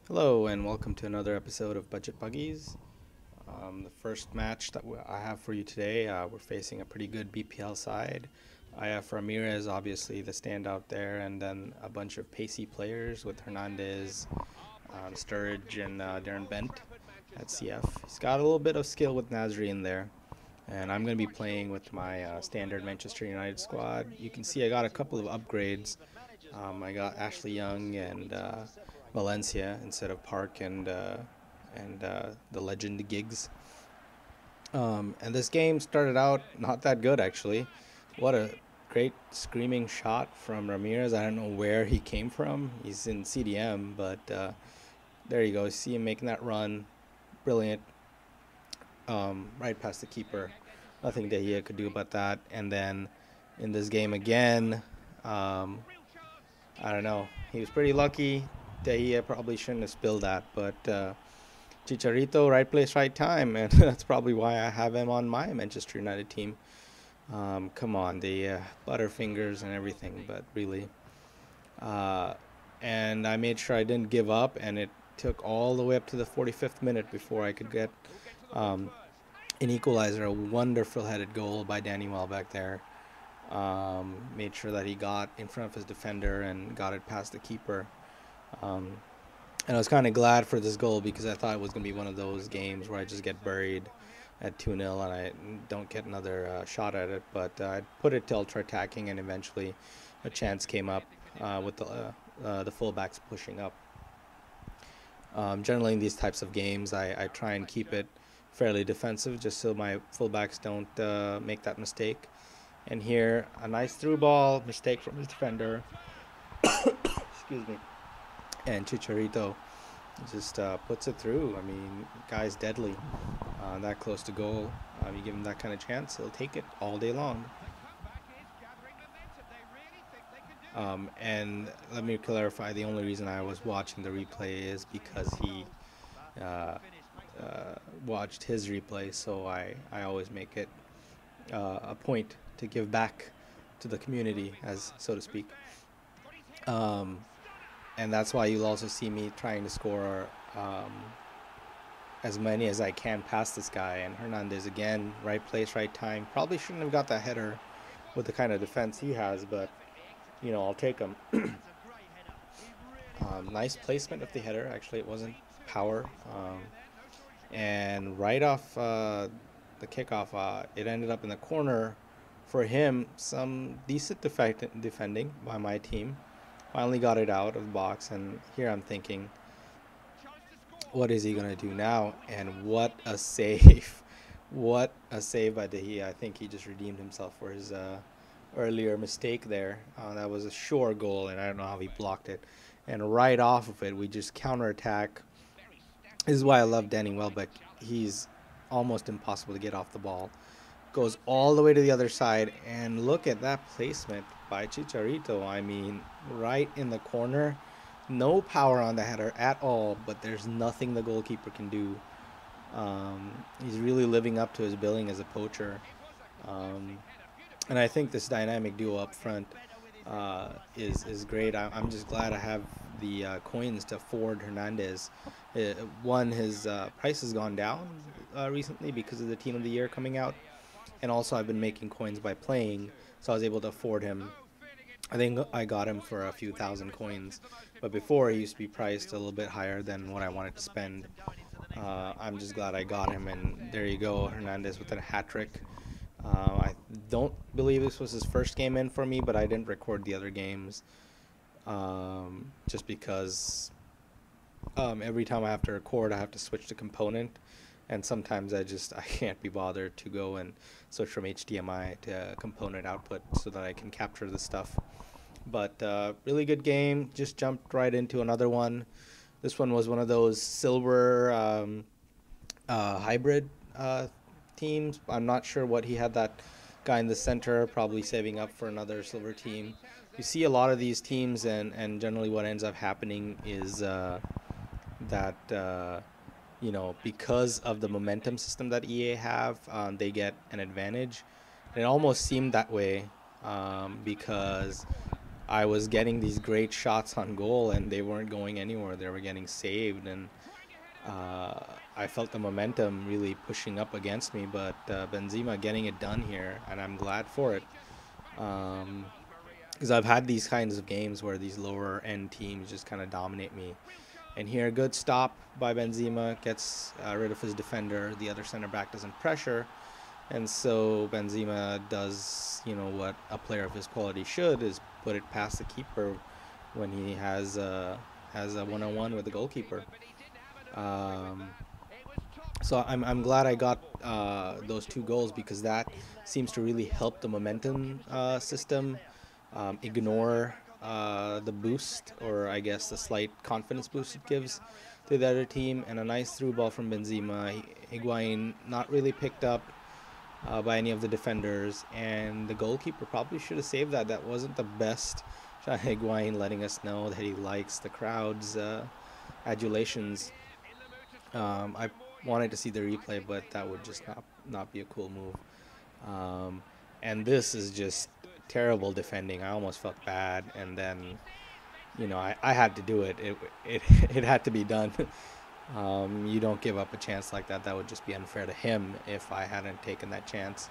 Hello and welcome to another episode of Budget Buggies. The first match that I have for you today, we're facing a pretty good BPL side. I have Ramirez, obviously the standout there, and then a bunch of pacey players with Hernandez, Sturridge, and Darren Bent at CF. He's got a little bit of skill with Nasri in there, and I'm going to be playing with my standard Manchester United squad. You can see I got a couple of upgrades. I got Ashley Young and Valencia instead of Park and the legend Giggs. And this game started out not that good actually. What a great screaming shot from Ramirez. I don't know where he came from. He's in CDM, but there you go. See him making that run. Brilliant. Right past the keeper. Nothing De Gea could do about that. And then in this game again, I don't know. He was pretty lucky. De Gea probably shouldn't have spilled that, but Chicharito, right place, right time, and that's probably why I have him on my Manchester United team. Come on, the Butterfingers and everything, but really. Uh, and I made sure I didn't give up, and it took all the way up to the 45th minute before I could get um, an equalizer, a wonderful headed goal by Danny Welbeck there. Made sure that he got in front of his defender and got it past the keeper. Um, and I was kind of glad for this goal because I thought it was going to be one of those games where I just get buried at 2-0 and I don't get another shot at it. But I put it to ultra attacking, and eventually a chance came up with the fullbacks pushing up. Generally in these types of games, I try and keep it fairly defensive just so my fullbacks don't make that mistake. And here, a nice through ball, mistake from his defender. Excuse me. And Chicharito just puts it through. I mean, guy's deadly. That close to goal. You give him that kind of chance, he'll take it all day long. And let me clarify, the only reason I was watching the replay is because he watched his replay, so I always make it a point to give back to the community, as so to speak. And that's why you'll also see me trying to score as many as I can past this guy. And Hernandez again, right place, right time. Probably shouldn't have got that header with the kind of defense he has, but you know, I'll take him. Nice placement of the header. Actually, it wasn't power. And right off the kickoff, it ended up in the corner. For him, some decent defending by my team. Finally got it out of the box, and here I'm thinking, what is he going to do now? And what a save. What a save by De Gea. I think he just redeemed himself for his earlier mistake there. That was a sure goal, and I don't know how he blocked it. And right off of it, we just counterattack. This is why I love Danny Welbeck. He's almost impossible to get off the ball. Goes all the way to the other side, and look at that placement by Chicharito. I mean, right in the corner. No power on the header at all, but there's nothing the goalkeeper can do. He's really living up to his billing as a poacher. And I think this dynamic duo up front is great. I'm just glad I have the coins to afford Hernandez. One, his price has gone down recently because of the Team of the Year coming out. And also I've been making coins by playing, so I was able to afford him. I think I got him for a few thousand coins, but before he used to be priced a little bit higher than what I wanted to spend. I'm just glad I got him, and there you go, Hernandez with a hat-trick. I don't believe this was his first game in for me, but I didn't record the other games just because every time I have to record, I have to switch the component. And sometimes I can't be bothered to go and switch from HDMI to component output so that I can capture the stuff. But really good game. Just jumped right into another one. This one was one of those silver hybrid teams. I'm not sure what he had that guy in the center, probably saving up for another silver team. You see a lot of these teams, and generally what ends up happening is that you know, because of the momentum system that EA have, they get an advantage. And it almost seemed that way because I was getting these great shots on goal and they weren't going anywhere. They were getting saved, and uh, I felt the momentum really pushing up against me. But Benzema getting it done here, and I'm glad for it. Um, because I've had these kinds of games where these lower end teams just kind of dominate me. And here, a good stop by Benzema gets rid of his defender. The other center back doesn't pressure, and so Benzema does, what a player of his quality should, is put it past the keeper when he has a one-on-one with the goalkeeper. Um, so I'm glad I got those two goals because that seems to really help the momentum system ignore the boost, or I guess the slight confidence boost it gives to the other team. And a nice through ball from Benzema. Higuain not really picked up by any of the defenders, and the goalkeeper probably should have saved that. That wasn't the best shot. Higuain letting us know that he likes the crowd's adulations. I wanted to see the replay, but that would just not be a cool move. Um, and this is just terrible defending. I almost felt bad, and then I had to do it. It it had to be done. You don't give up a chance like that. That would just be unfair to him if I hadn't taken that chance.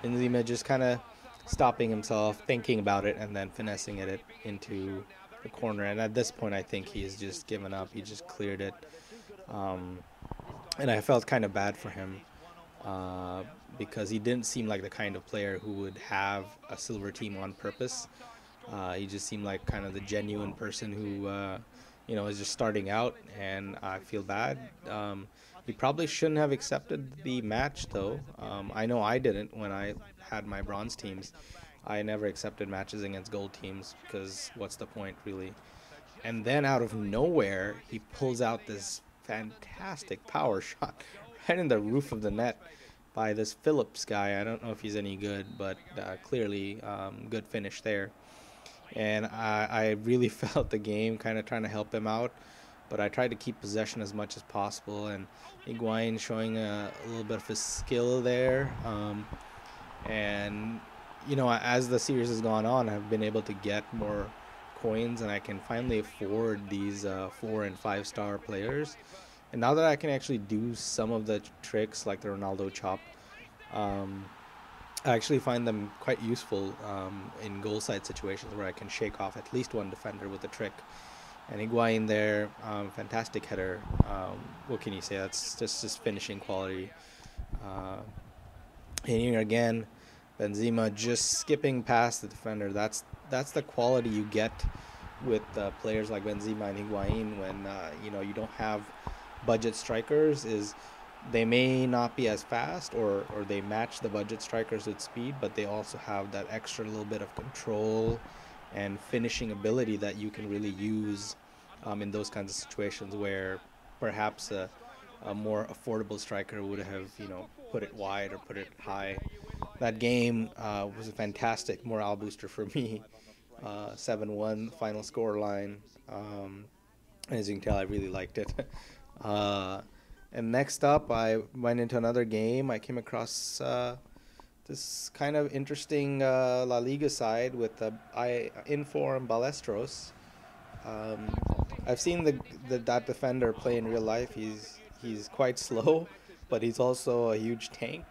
And Zima just kind of stopping himself, thinking about it, and then finessing it into the corner. And at this point, I think he's just given up. He just cleared it. Um, and I felt kind of bad for him uh, because he didn't seem like the kind of player who would have a silver team on purpose. He just seemed like kind of the genuine person who, is just starting out, and I feel bad. He probably shouldn't have accepted the match, though. I know I didn't when I had my bronze teams. I never accepted matches against gold teams because what's the point, really? And then out of nowhere, he pulls out this fantastic power shot right in the roof of the net by this Phillips guy. I don't know if he's any good, but clearly good finish there. And I really felt the game kind of trying to help him out, but I tried to keep possession as much as possible. And Higuain showing a little bit of his skill there. And, as the series has gone on, I've been able to get more coins, and I can finally afford these 4 and 5 star players. And now that I can actually do some of the tricks like the Ronaldo chop, um, I actually find them quite useful in goal side situations where I can shake off at least one defender with a trick. And Higuain there, fantastic header. What can you say? That's just finishing quality. Uh, and here again, Benzema just skipping past the defender. That's the quality you get with players like Benzema and Higuain when you don't have budget strikers. Is they may not be as fast, or they match the budget strikers with speed, but they also have that extra little bit of control and finishing ability that you can really use in those kinds of situations where perhaps a more affordable striker would have put it wide or put it high. That game was a fantastic morale booster for me. 7-1 final score line. As you can tell, I really liked it. uh, and next up, I went into another game. I came across this kind of interesting La Liga side with Inform Balestros. Um, I've seen that defender play in real life. He's quite slow, but he's also a huge tank,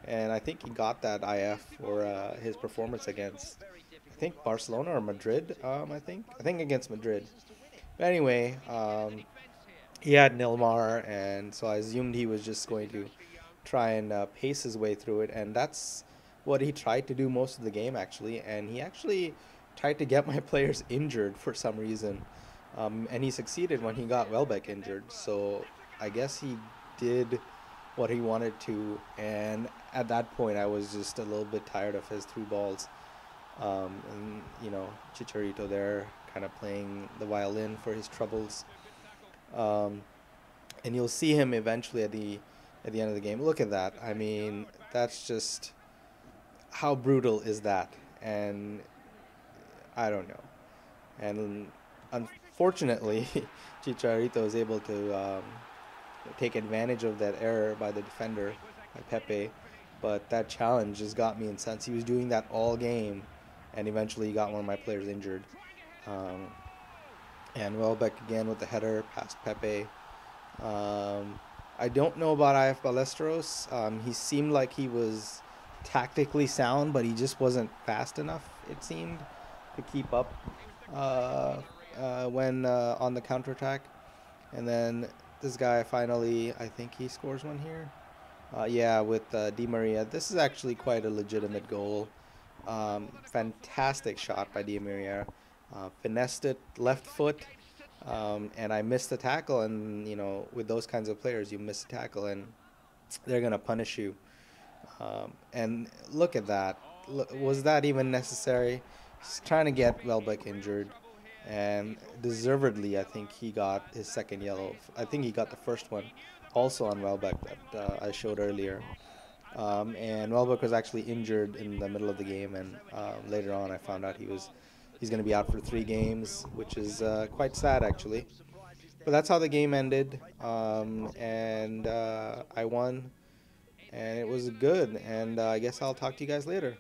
and I think he got that IF for his performance against, I think, Barcelona or Madrid. I think against Madrid. But anyway, he had Nilmar, and so I assumed he was just going to try and pace his way through it, and that's what he tried to do most of the game, actually. And he actually tried to get my players injured for some reason, and he succeeded when he got Welbeck injured. So I guess he did what he wanted to, and at that point, I was just a little bit tired of his through balls. And Chicharito there, kind of playing the violin for his troubles. Um, and you'll see him eventually at the end of the game. Look at that. I mean, that's just how brutal is that? And I don't know. And unfortunately, Chicharito is able to take advantage of that error by the defender, by Pepe. But that challenge just got me incensed. He was doing that all game, and eventually he got one of my players injured. Um, and Welbeck again with the header past Pepe. Um, I don't know about IF Ballesteros. He seemed like he was tactically sound, but he just wasn't fast enough, it seemed, to keep up uh, when on the counterattack. And then this guy finally, I think he scores one here. Yeah, with Di Maria. This is actually quite a legitimate goal. Fantastic shot by Di Maria. Finessed it left foot, and I missed the tackle. And with those kinds of players, you miss a tackle, and they're gonna punish you. And look at that. Was that even necessary? He's trying to get Welbeck injured, and deservedly, I think he got his second yellow. I think he got the first one, also on Welbeck that I showed earlier. And Welbeck was actually injured in the middle of the game, and later on, I found out he's going to be out for 3 games, which is quite sad actually. But that's how the game ended, and I won, and it was good. And I guess I'll talk to you guys later.